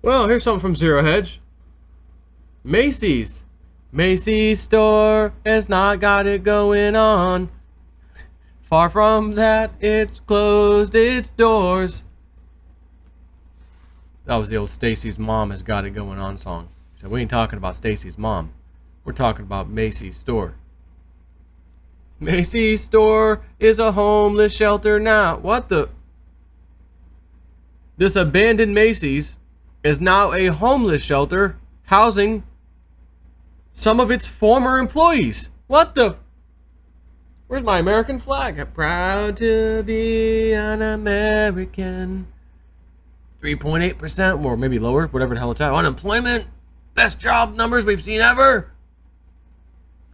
Well, here's something from Zero Hedge. Macy's. Macy's store has not got it going on. Far from that, it's closed its doors. That was the old Stacy's Mom Has Got It Going On song. So we ain't talking about Stacy's mom. We're talking about Macy's store. Macy's store is a homeless shelter now. What the? This abandoned Macy's is now a homeless shelter housing some of its former employees. What the? Where's my American flag? I'm proud to be an American. 3.8%, or maybe lower, whatever the hell it's at. Unemployment, best job numbers we've seen ever.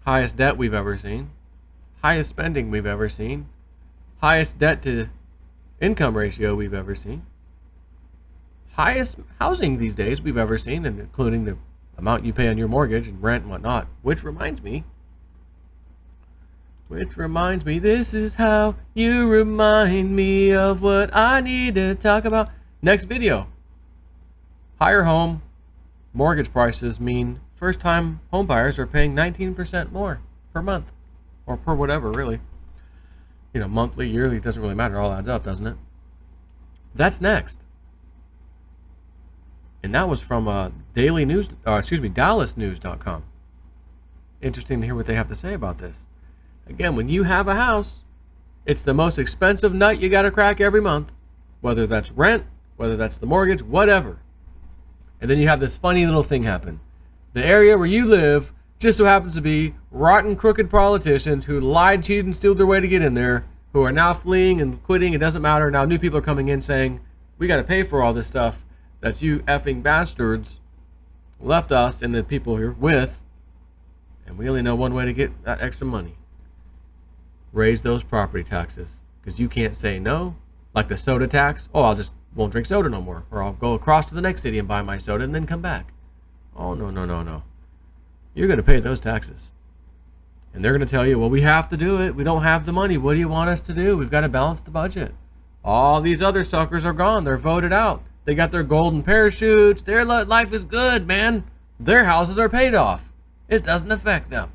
Highest debt we've ever seen. Highest spending we've ever seen. Highest debt to income ratio we've ever seen. Highest housing these days we've ever seen, and including the amount you pay on your mortgage and rent and whatnot. Which reminds me, this is how you remind me of what I need to talk about. Next video. Higher home mortgage prices mean first-time home buyers are paying 19% more per month, or per whatever, really. You know, monthly, yearly, it doesn't really matter. It all adds up, doesn't it? That's next. And that was from DallasNews.com. Interesting to hear what they have to say about this. Again, when you have a house, it's the most expensive nut you got to crack every month, whether that's rent, whether that's the mortgage, whatever. And then you have this funny little thing happen. The area where you live just so happens to be rotten, crooked politicians who lied, cheated, and stole their way to get in there, who are now fleeing and quitting. It doesn't matter. Now new people are coming in saying, we got to pay for all this stuff that you effing bastards left us and the people here with, and we only know one way to get that extra money. Raise those property taxes, because you can't say no. Like the soda tax. Oh, I just won't drink soda no more, or I'll go across to the next city and buy my soda and then come back. Oh, no. You're going to pay those taxes. And they're going to tell you, well, we have to do it. We don't have the money. What do you want us to do? We've got to balance the budget. All these other suckers are gone. They're voted out. They got their golden parachutes. Their life is good, man. Their houses are paid off. It doesn't affect them.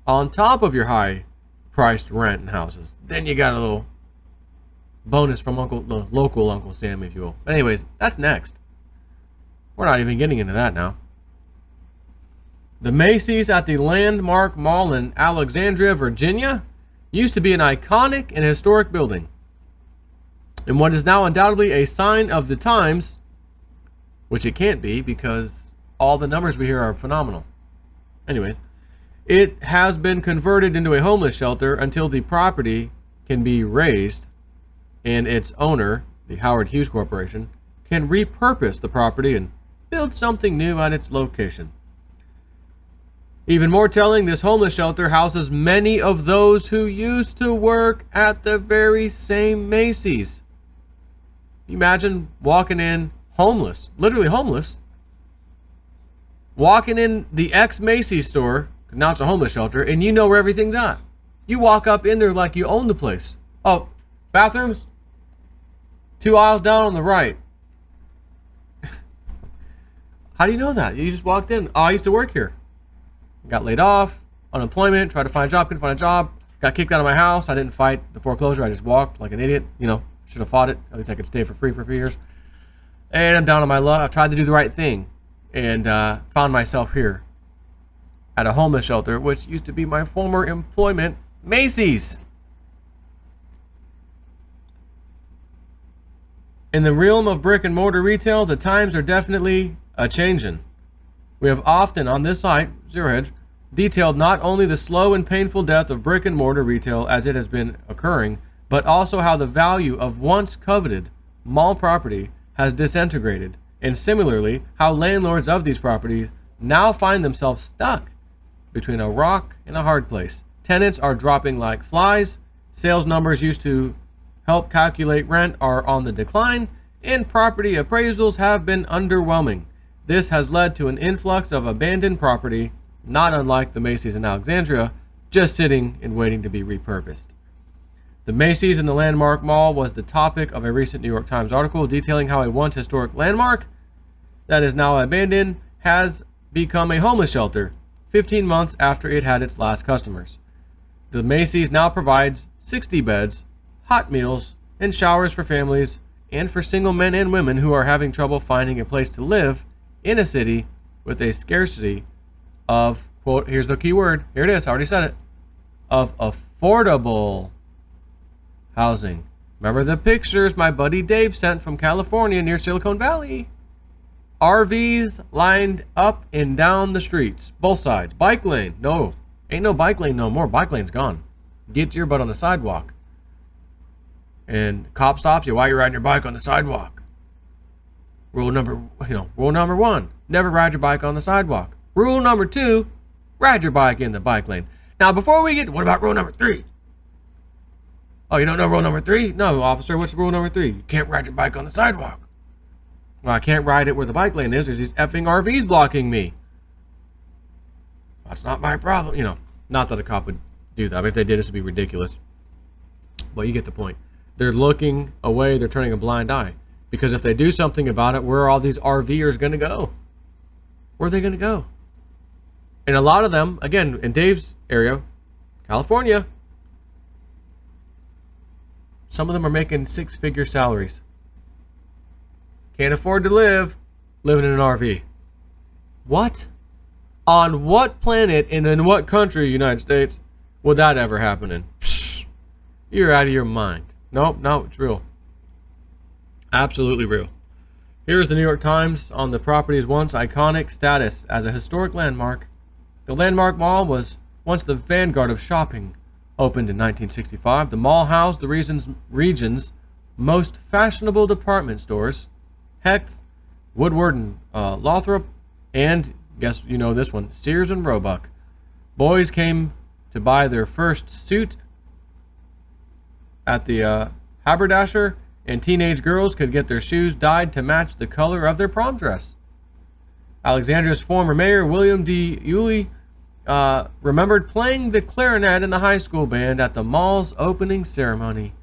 On top of your high-priced rent and houses, then you got a little bonus from local Uncle Sam, if you will. But anyways, that's next. We're not even getting into that now. The Macy's at the Landmark Mall in Alexandria, Virginia, used to be an iconic and historic building, and what is now undoubtedly a sign of the times, which it can't be because all the numbers we hear are phenomenal. Anyways, it has been converted into a homeless shelter until the property can be razed and its owner, the Howard Hughes Corporation, can repurpose the property and build something new at its location. Even more telling, this homeless shelter houses many of those who used to work at the very same Macy's. You imagine walking in homeless, literally homeless, walking in the ex-Macy's store, now it's a homeless shelter, and you know where everything's at. You walk up in there like you own the place. Oh, bathrooms? 2 aisles down on the right. How do you know that? You just walked in. Oh, I used to work here. Got laid off, unemployment, tried to find a job, couldn't find a job, got kicked out of my house. I didn't fight the foreclosure. I just walked like an idiot. You know, should have fought it. At least I could stay for free for 3 years. And I'm down on my luck. I've tried to do the right thing and found myself here at a homeless shelter, which used to be my former employment, Macy's. In the realm of brick and mortar retail, the times are definitely a-changin'. We have often on this site, Zero Hedge, detailed not only the slow and painful death of brick and mortar retail as it has been occurring, but also how the value of once coveted mall property has disintegrated, and similarly, how landlords of these properties now find themselves stuck between a rock and a hard place. Tenants are dropping like flies, sales numbers used to help calculate rent are on the decline, and property appraisals have been underwhelming. This has led to an influx of abandoned property, not unlike the Macy's in Alexandria, just sitting and waiting to be repurposed. The Macy's in the Landmark Mall was the topic of a recent New York Times article detailing how a once historic landmark that is now abandoned has become a homeless shelter 15 months after it had its last customers. The Macy's now provides 60 beds, hot meals, and showers for families and for single men and women who are having trouble finding a place to live in a city with a scarcity of, quote, here's the key word, here it is, I already said it, of affordable housing. Remember the pictures my buddy Dave sent from California near Silicon Valley? RVs lined up and down the streets, both sides. Bike lane, no, ain't no bike lane no more. Bike lane's gone. Get your butt on the sidewalk. And cop stops you while you're riding your bike on the sidewalk. Rule number one, never ride your bike on the sidewalk. Rule number 2, ride your bike in the bike lane. Now, before we get, what about rule number 3? Oh, you don't know rule number 3? No, officer, what's rule number 3? You can't ride your bike on the sidewalk. Well, I can't ride it where the bike lane is. There's these effing RVs blocking me. That's not my problem. Not that a cop would do that. I mean, if they did, this would be ridiculous. But you get the point. They're looking away. They're turning a blind eye. Because if they do something about it, where are all these RVers going to go? Where are they going to go? And a lot of them, again, in Dave's area, California, some of them are making 6-figure salaries. Can't afford to live living in an RV. What? On what planet and in what country, United States, would that ever happen in? Psh, you're out of your mind. Nope, no, it's real. Absolutely real. Here's the New York Times on the property's once iconic status as a historic landmark. The Landmark Mall was once the vanguard of shopping. Opened in 1965, the mall housed the region's most fashionable department stores, Hecht's, Woodward and Lothrop, and, guess you know this one, Sears and Roebuck. Boys came to buy their first suit at the haberdasher, and teenage girls could get their shoes dyed to match the color of their prom dress. Alexandria's former mayor, William D. Yulee, remembered playing the clarinet in the high school band at the mall's opening ceremony.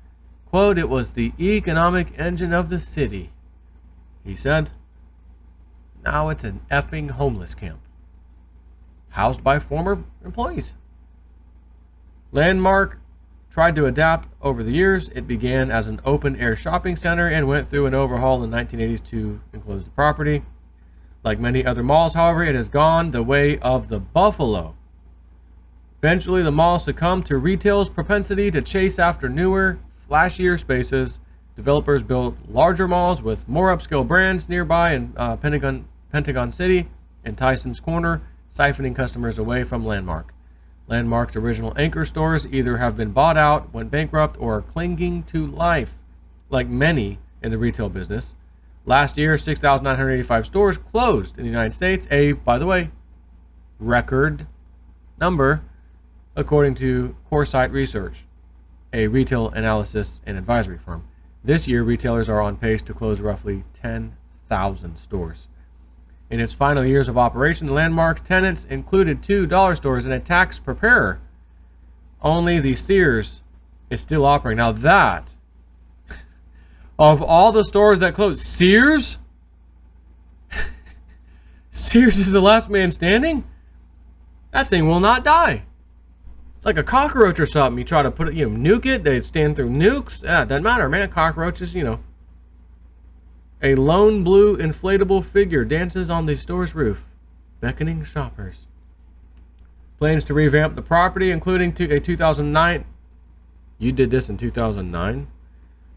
Quote, it was the economic engine of the city, he said. Now it's an effing homeless camp, housed by former employees. Landmark tried to adapt over the years. It began as an open-air shopping center and went through an overhaul in the 1980s to enclose the property. Like many other malls, however, it has gone the way of the buffalo. Eventually, the mall succumbed to retail's propensity to chase after newer, flashier spaces. Developers built larger malls with more upscale brands nearby in Pentagon City and Tyson's Corner, siphoning customers away from Landmark. Landmark's original anchor stores either have been bought out, went bankrupt, or are clinging to life, like many in the retail business. Last year, 6,985 stores closed in the United States, a, by the way, record number, according to Coresight Research, a retail analysis and advisory firm. This year, retailers are on pace to close roughly 10,000 stores. In its final years of operation, the Landmark's tenants included 2 dollar stores and a tax preparer. Only the Sears is still operating. Now that, of all the stores that closed, Sears? Sears is the last man standing? That thing will not die. It's like a cockroach or something. You try to put it, nuke it, they stand through nukes. It doesn't matter, man. Cockroaches, A lone blue inflatable figure dances on the store's roof, beckoning shoppers. Plans to revamp the property, including a 2009... You did this in 2009?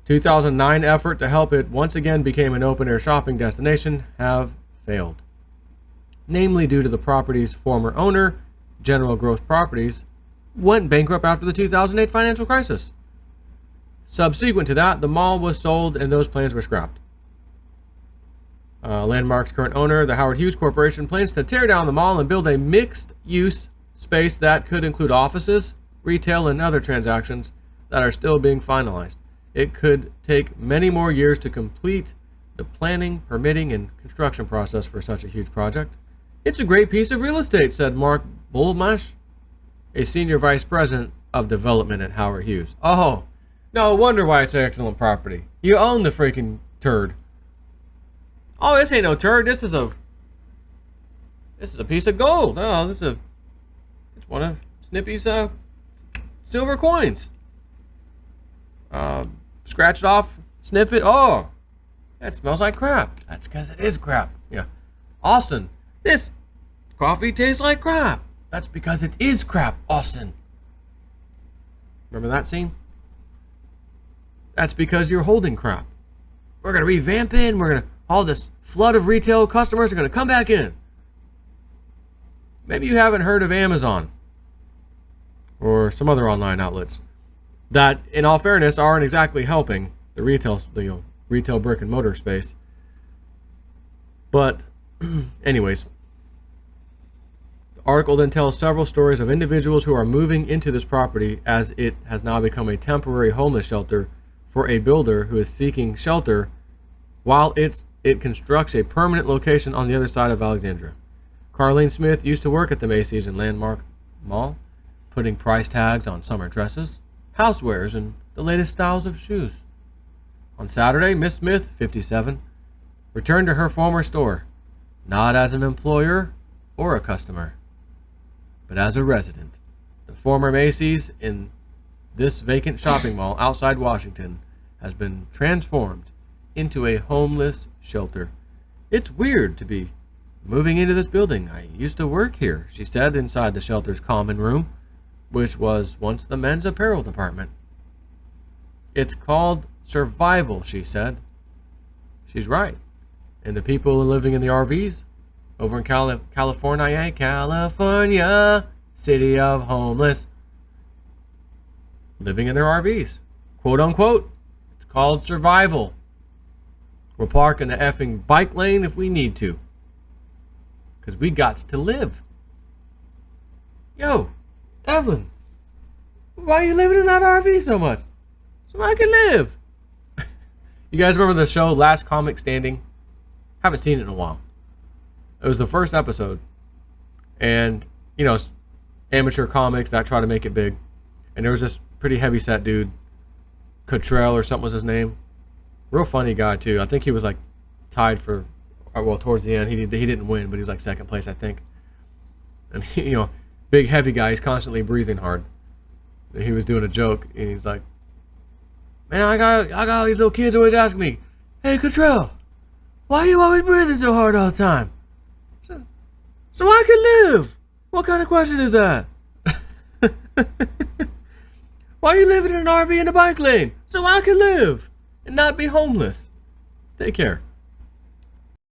2009 effort to help it once again become an open-air shopping destination have failed. Namely due to the property's former owner, General Growth Properties, went bankrupt after the 2008 financial crisis. Subsequent to that, the mall was sold and those plans were scrapped. Landmark's current owner, the Howard Hughes Corporation, plans to tear down the mall and build a mixed-use space that could include offices, retail, and other transactions that are still being finalized. It could take many more years to complete the planning, permitting, and construction process for such a huge project. It's a great piece of real estate, said Mark Bullmash, a senior vice president of development at Howard Hughes. Oh, No wonder why it's excellent property. You own the freaking turd. Oh, this ain't no turd. This is a piece of gold. Oh, it's one of Snippy's silver coins. Scratch it off, sniff it. Oh, that smells like crap. That's because it is crap. Yeah. Austin, this coffee tastes like crap. That's because it is crap, Austin. Remember that scene? That's because you're holding crap. We're going to revamp it, and all this flood of retail customers are going to come back in. Maybe you haven't heard of Amazon or some other online outlets that, in all fairness, aren't exactly helping the retail brick and mortar space. But anyways, the article then tells several stories of individuals who are moving into this property as it has now become a temporary homeless shelter for a builder who is seeking shelter while it constructs a permanent location on the other side of Alexandria. Carlene Smith used to work at the Macy's and Landmark Mall, putting price tags on summer dresses, housewares, and the latest styles of shoes. On Saturday, Miss Smith, 57, returned to her former store, not as an employer or a customer, but as a resident. The former Macy's in this vacant shopping mall outside Washington has been transformed into a homeless shelter. It's weird to be moving into this building. I used to work here, she said inside the shelter's common room, which was once the men's apparel department. It's called survival, she said. She's right. And the people living in the RVs over in California, city of homeless, living in their RVs, quote unquote. It's called survival. We'll park in the effing bike lane if we need to, because we got to live. Yo, Evelyn, why are you living in that RV so much? So I can live. You guys remember the show Last Comic Standing? Haven't seen it in a while. It was the first episode. And, it's amateur comics that try to make it big. And there was this pretty heavy-set dude, Cottrell or something was his name. Real funny guy, too. I think he was, tied for, towards the end. He didn't win, but he was, second place, I think. And, big, heavy guy. He's constantly breathing hard. He was doing a joke, and he's like, man, I got all these little kids always asking me, hey, Cottrell, why are you always breathing so hard all the time? So I can live. What kind of question is that? Why are you living in an RV in the bike lane? So I can live and not be homeless. Take care.